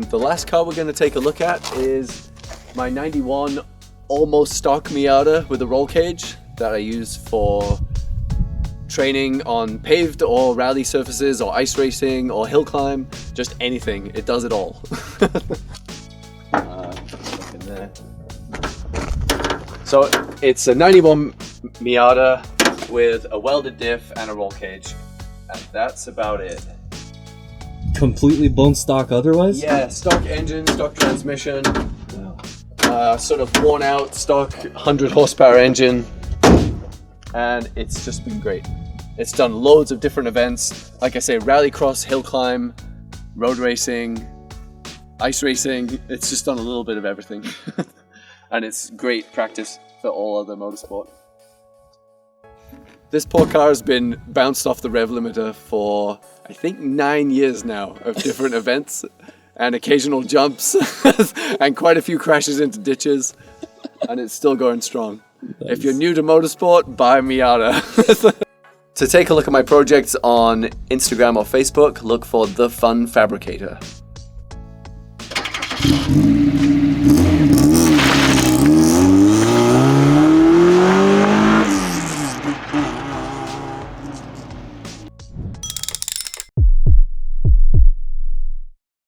And the last car we're going to take a look at is my 91 almost stock Miata with a roll cage that I use for training on paved or rally surfaces or ice racing or hill climb, just anything. It does it all. Look in there. So it's a 91 Miata with a welded diff and a roll cage, and that's about it. Completely bone stock otherwise? Yeah, stock engine, stock transmission, sort of worn out stock 100 horsepower engine, and it's just been great. It's done loads of different events, like I say, rallycross, hill climb, road racing, ice racing. It's just done a little bit of everything. And it's great practice for all other motorsport. This poor car has been bounced off the rev limiter for, I think, 9 years now of different events and occasional jumps and quite a few crashes into ditches, and it's still going strong. Nice. If you're new to motorsport, buy a Miata. To take a look at my projects on Instagram or Facebook, look for The Fun Fabricator.